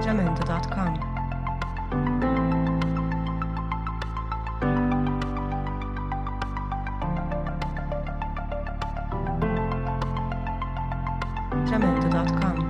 Jamendo.com. Jamendo.com.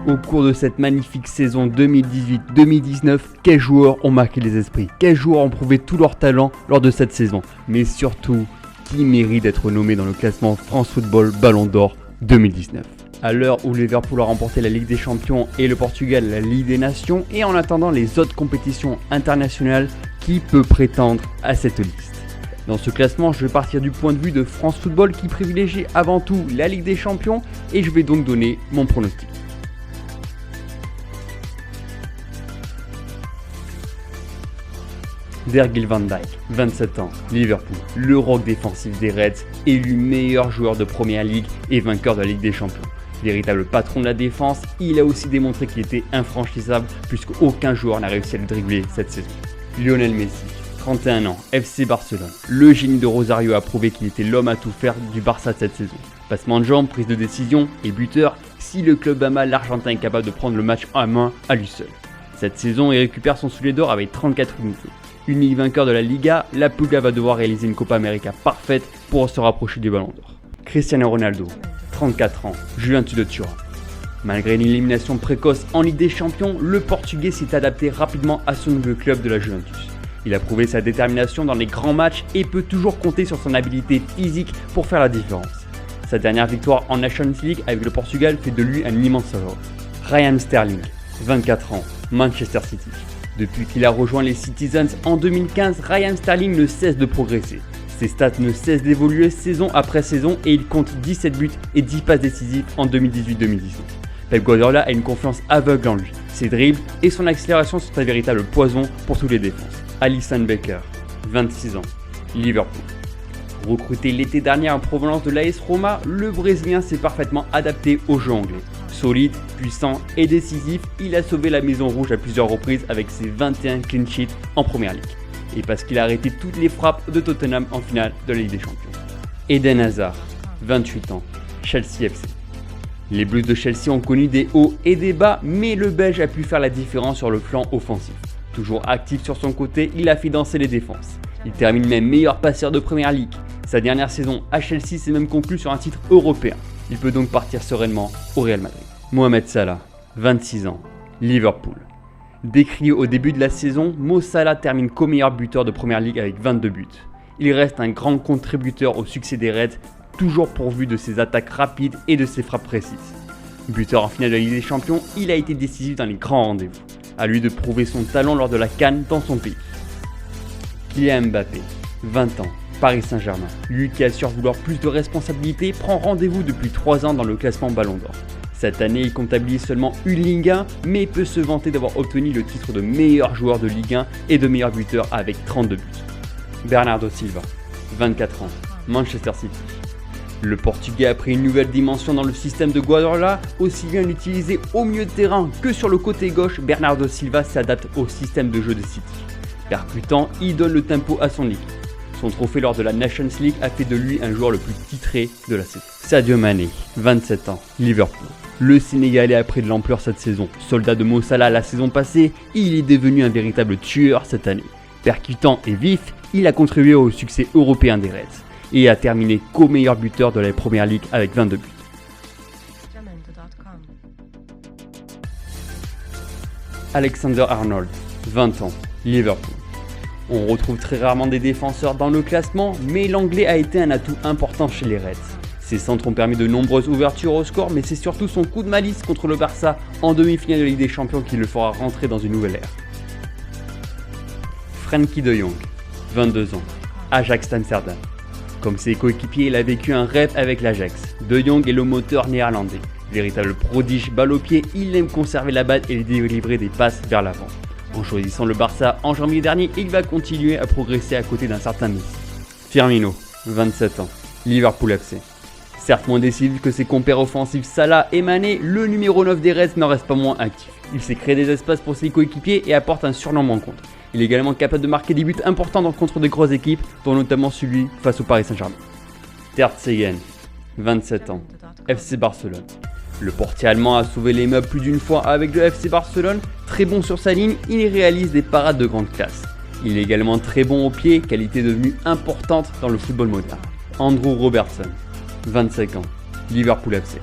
Au cours de cette magnifique saison 2018-2019, quels joueurs ont marqué les esprits? Quels joueurs ont prouvé tout leur talent lors de cette saison? Mais surtout, qui mérite d'être nommé dans le classement France Football Ballon d'Or 2019? À l'heure où Liverpool a remporté la Ligue des Champions et le Portugal la Ligue des Nations, et en attendant les autres compétitions internationales, qui peut prétendre à cette liste? Dans ce classement, je vais partir du point de vue de France Football qui privilégie avant tout la Ligue des Champions, et je vais donc donner mon pronostic. Virgil van Dijk, 27 ans, Liverpool, le rock défensif des Reds, élu meilleur joueur de Première Ligue et vainqueur de la Ligue des Champions. Véritable patron de la défense, il a aussi démontré qu'il était infranchissable puisqu'aucun joueur n'a réussi à le dribbler cette saison. Lionel Messi, 31 ans, FC Barcelone, le génie de Rosario a prouvé qu'il était l'homme à tout faire du Barça cette saison. Passement de jambes, prise de décision et buteur, si le club bat mal, l'Argentin est capable de prendre le match en main à lui seul. Cette saison, il récupère son soulier d'or avec 34 unités. Unique vainqueur de la Liga, la Pulga va devoir réaliser une Copa América parfaite pour se rapprocher du Ballon d'Or. Cristiano Ronaldo, 34 ans, Juventus de Turin. Malgré une élimination précoce en Ligue des Champions, le Portugais s'est adapté rapidement à son nouveau club de la Juventus. Il a prouvé sa détermination dans les grands matchs et peut toujours compter sur son habileté physique pour faire la différence. Sa dernière victoire en Nations League avec le Portugal fait de lui un immense joueur. Raheem Sterling, 24 ans, Manchester City. Depuis qu'il a rejoint les Citizens en 2015, Raheem Sterling ne cesse de progresser. Ses stats ne cessent d'évoluer saison après saison et il compte 17 buts et 10 passes décisives en 2018-2019. Pep Guardiola a une confiance aveugle en lui. Ses dribbles et son accélération sont un véritable poison pour toutes les défenses. Alisson Becker, 26 ans, Liverpool. Recruté l'été dernier en provenance de l'AS Roma, le Brésilien s'est parfaitement adapté au jeu anglais. Solide, puissant et décisif, il a sauvé la Maison Rouge à plusieurs reprises avec ses 21 clean sheets en Première Ligue. Et parce qu'il a arrêté toutes les frappes de Tottenham en finale de la Ligue des Champions. Eden Hazard, 28 ans, Chelsea FC. Les Blues de Chelsea ont connu des hauts et des bas, mais le Belge a pu faire la différence sur le flanc offensif. Toujours actif sur son côté, il a fait danser les défenses. Il termine même meilleur passeur de Première Ligue. Sa dernière saison à Chelsea s'est même conclue sur un titre européen. Il peut donc partir sereinement au Real Madrid. Mohamed Salah, 26 ans, Liverpool. Décrié au début de la saison, Mo Salah termine co-meilleur buteur de Première Ligue avec 22 buts. Il reste un grand contributeur au succès des Reds, toujours pourvu de ses attaques rapides et de ses frappes précises. Buteur en finale de la Ligue des Champions, il a été décisif dans les grands rendez-vous. À lui de prouver son talent lors de la CAN dans son pays. Kylian Mbappé, 20 ans, Paris Saint-Germain. Lui qui assure vouloir plus de responsabilités prend rendez-vous depuis 3 ans dans le classement Ballon d'Or. Cette année, il comptabilise seulement une Ligue 1, mais peut se vanter d'avoir obtenu le titre de meilleur joueur de Ligue 1 et de meilleur buteur avec 32 buts. Bernardo Silva, 24 ans, Manchester City. Le Portugais a pris une nouvelle dimension dans le système de Guardiola, aussi bien utilisé au milieu de terrain que sur le côté gauche, Bernardo Silva s'adapte au système de jeu de City. Percutant, il donne le tempo à son équipe. Son trophée lors de la Nations League a fait de lui un joueur le plus titré de la saison. Sadio Mané, 27 ans, Liverpool. Le Sénégalais a pris de l'ampleur cette saison. Soldat de Mo Salah la saison passée, il est devenu un véritable tueur cette année. Percutant et vif, il a contribué au succès européen des Reds et a terminé co-meilleur buteur de la Première Ligue avec 22 buts. Jamendo.com. Alexander Arnold, 20 ans, Liverpool. On retrouve très rarement des défenseurs dans le classement, mais l'anglais a été un atout important chez les Reds. Ses centres ont permis de nombreuses ouvertures au score, mais c'est surtout son coup de malice contre le Barça en demi-finale de Ligue des Champions qui le fera rentrer dans une nouvelle ère. Frenkie de Jong, 22 ans, Ajax Amsterdam. Comme ses coéquipiers, il a vécu un rêve avec l'Ajax. De Jong est le moteur néerlandais. Véritable prodige balle au pied, il aime conserver la balle et délivrer des passes vers l'avant. En choisissant le Barça en janvier dernier, il va continuer à progresser à côté d'un certain Messi. Firmino, 27 ans, Liverpool FC. Certes moins décisif que ses compères offensifs Salah et Mané, le numéro 9 des Reds n'en reste pas moins actif. Il sait créer des espaces pour ses coéquipiers et apporte un surnom en contre. Il est également capable de marquer des buts importants contre de grosses équipes, dont notamment celui face au Paris Saint-Germain. Ter Stegen, 27 ans, FC Barcelone. Le portier allemand a sauvé les meubles plus d'une fois avec le FC Barcelone. Très bon sur sa ligne, il réalise des parades de grande classe. Il est également très bon au pied, qualité devenue importante dans le football moderne. Andrew Robertson, 25 ans, Liverpool FC.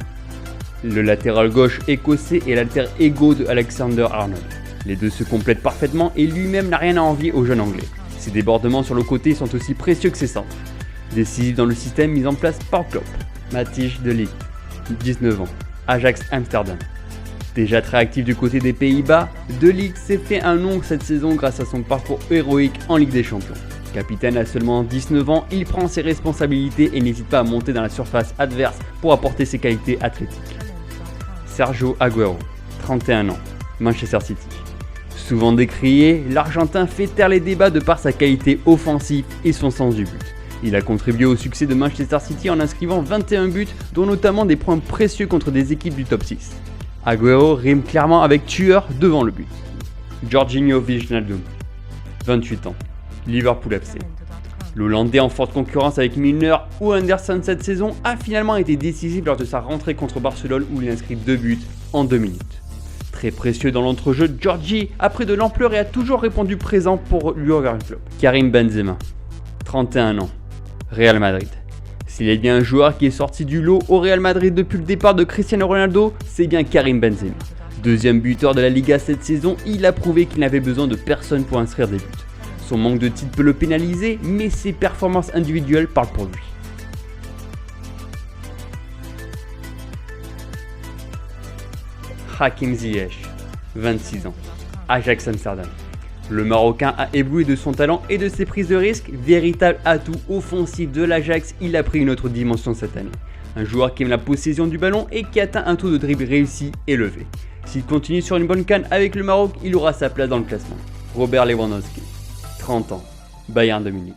Le latéral gauche écossais est l'alter ego de Alexander Arnold. Les deux se complètent parfaitement et lui-même n'a rien à envier au jeune anglais. Ses débordements sur le côté sont aussi précieux que ses centres. Décisif dans le système mis en place par Klopp. Matthijs de Ligt, 19 ans, Ajax Amsterdam. Déjà très actif du côté des Pays-Bas, De Ligt s'est fait un nom cette saison grâce à son parcours héroïque en Ligue des Champions. Capitaine à seulement 19 ans, il prend ses responsabilités et n'hésite pas à monter dans la surface adverse pour apporter ses qualités athlétiques. Sergio Agüero, 31 ans, Manchester City. Souvent décrié, l'Argentin fait taire les débats de par sa qualité offensive et son sens du but. Il a contribué au succès de Manchester City en inscrivant 21 buts, dont notamment des points précieux contre des équipes du top 6. Agüero rime clairement avec tueur devant le but. Jorginho Wijnaldum, 28 ans, Liverpool FC. L'Hollandais en forte concurrence avec Milner ou Henderson cette saison a finalement été décisif lors de sa rentrée contre Barcelone où il inscrit 2 buts en 2 minutes. Très précieux dans l'entrejeu, Georgie a pris de l'ampleur et a toujours répondu présent pour Jürgen Klopp. Karim Benzema, 31 ans, Real Madrid. S'il est bien un joueur qui est sorti du lot au Real Madrid depuis le départ de Cristiano Ronaldo, c'est bien Karim Benzema. Deuxième buteur de la Liga cette saison, il a prouvé qu'il n'avait besoin de personne pour inscrire des buts. Son manque de titres peut le pénaliser, mais ses performances individuelles parlent pour lui. Hakim Ziyech, 26 ans, Ajax Amsterdam. Le Marocain a ébloui de son talent et de ses prises de risque, véritable atout offensif de l'Ajax, il a pris une autre dimension cette année. Un joueur qui aime la possession du ballon et qui atteint un taux de dribble réussi élevé. S'il continue sur une bonne canne avec le Maroc, il aura sa place dans le classement. Robert Lewandowski, 30 ans, Bayern de Munich.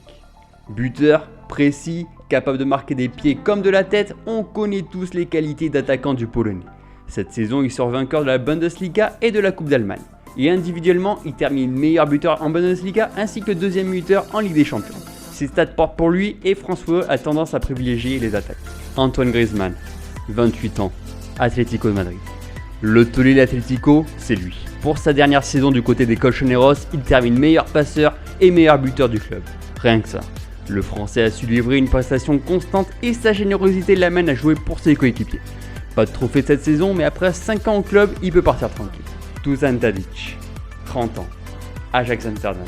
Buteur, précis, capable de marquer des pieds comme de la tête, on connaît tous les qualités d'attaquant du Polonais. Cette saison, il sort vainqueur de la Bundesliga et de la Coupe d'Allemagne. Et individuellement, il termine meilleur buteur en Bundesliga ainsi que deuxième buteur en Ligue des Champions. Ses stats portent pour lui et François a tendance à privilégier les attaques. Antoine Griezmann, 28 ans, Atlético de Madrid. Le tollé de l'Atlético, c'est lui. Pour sa dernière saison du côté des Colchoneros, il termine meilleur passeur et meilleur buteur du club. Rien que ça. Le Français a su livrer une prestation constante et sa générosité l'amène à jouer pour ses coéquipiers. Pas de trophée cette saison, mais après 5 ans au club, il peut partir tranquille. Dusan Tadic, 30 ans, Ajax Amsterdam.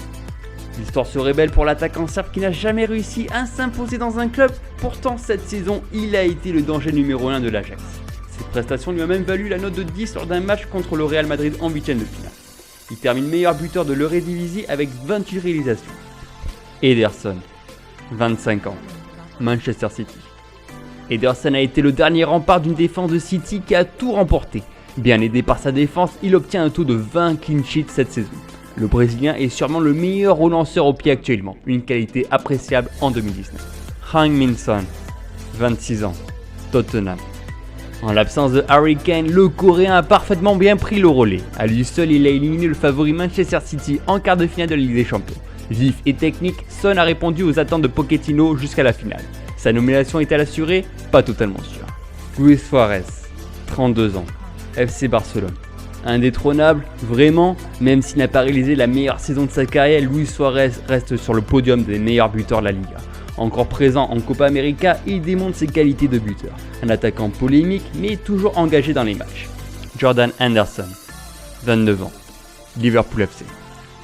L'histoire se révèle pour l'attaquant serbe qui n'a jamais réussi à s'imposer dans un club. Pourtant, cette saison, il a été le danger numéro 1 de l'Ajax. Cette prestation lui a même valu la note de 10 lors d'un match contre le Real Madrid en 8e de finale. Il termine meilleur buteur de l'Eredivisie avec 28 réalisations. Ederson, 25 ans, Manchester City. Ederson a été le dernier rempart d'une défense de City qui a tout remporté. Bien aidé par sa défense, il obtient un taux de 20 clean sheets cette saison. Le Brésilien est sûrement le meilleur relanceur au pied actuellement, une qualité appréciable en 2019. Heung-min Son, 26 ans, Tottenham. En l'absence de Harry Kane, le Coréen a parfaitement bien pris le relais. À lui seul, il a éliminé le favori Manchester City en quart de finale de la Ligue des Champions. Vif et technique, Son a répondu aux attentes de Pochettino jusqu'à la finale. Sa nomination est-elle assurée? Pas totalement sûre. Luis Suarez, 32 ans, FC Barcelone. Indétrônable, vraiment, même s'il n'a pas réalisé la meilleure saison de sa carrière, Luis Suarez reste sur le podium des meilleurs buteurs de la Liga. Encore présent en Copa América, il démontre ses qualités de buteur. Un attaquant polémique, mais toujours engagé dans les matchs. Jordan Henderson, 29 ans, Liverpool FC.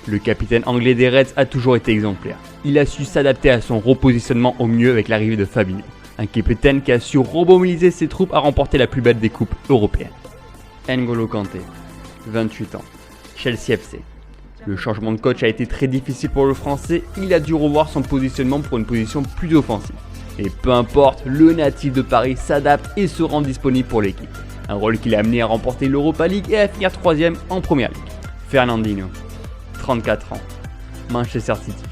Le capitaine anglais des Reds a toujours été exemplaire. Il a su s'adapter à son repositionnement au mieux avec l'arrivée de Fabinho. Un capitaine qui a su remobiliser ses troupes à remporter la plus belle des coupes européennes. N'Golo Kanté, 28 ans, Chelsea FC. Le changement de coach a été très difficile pour le Français, il a dû revoir son positionnement pour une position plus offensive. Et peu importe, le natif de Paris s'adapte et se rend disponible pour l'équipe. Un rôle qui l'a amené à remporter l'Europa League et à finir 3ème en Première Ligue. Fernandinho, 34 ans, Manchester City.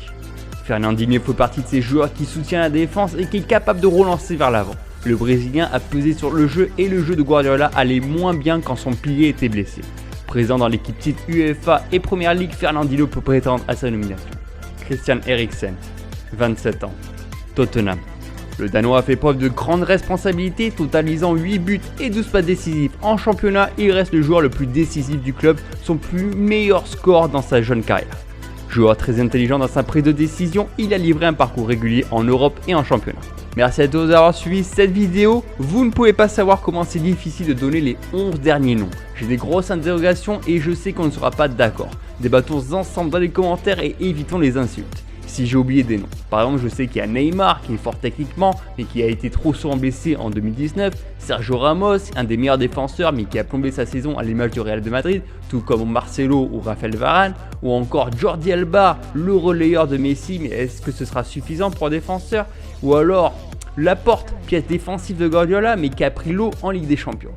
Fernandinho fait partie de ces joueurs qui soutient la défense et qui est capable de relancer vers l'avant. Le Brésilien a pesé sur le jeu et le jeu de Guardiola allait moins bien quand son pilier était blessé. présent dans l'équipe titre UEFA et Première Ligue, Fernandinho peut prétendre à sa nomination. Christian Eriksen, 27 ans, Tottenham. Le Danois a fait preuve de grande responsabilité, totalisant 8 buts et 12 passes décisives. En championnat, il reste le joueur le plus décisif du club, son plus meilleur score dans sa jeune carrière. Joueur très intelligent dans sa prise de décision, il a livré un parcours régulier en Europe et en championnat. Merci à tous d'avoir suivi cette vidéo. Vous ne pouvez pas savoir comment c'est difficile de donner les 11 derniers noms. J'ai des grosses interrogations et je sais qu'on ne sera pas d'accord. Débattons ensemble dans les commentaires et évitons les insultes. Si j'ai oublié des noms. Par exemple, je sais qu'il y a Neymar qui est fort techniquement mais qui a été trop souvent blessé en 2019. Sergio Ramos, un des meilleurs défenseurs mais qui a plombé sa saison à l'image du Real de Madrid, tout comme Marcelo ou Raphaël Varane, ou encore Jordi Alba, le relayeur de Messi, mais est-ce que ce sera suffisant pour un défenseur? Ou alors Laporte, pièce défensive de Guardiola mais qui a pris l'eau en Ligue des Champions.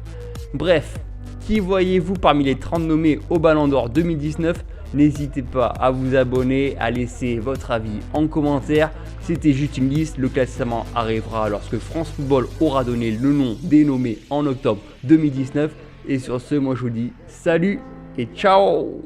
Bref, qui voyez-vous parmi les 30 nommés au Ballon d'Or 2019? N'hésitez pas à vous abonner, à laisser votre avis en commentaire. C'était juste une liste, le classement arrivera lorsque France Football aura donné le nom des nommés en octobre 2019. Et sur ce, moi je vous dis salut et ciao!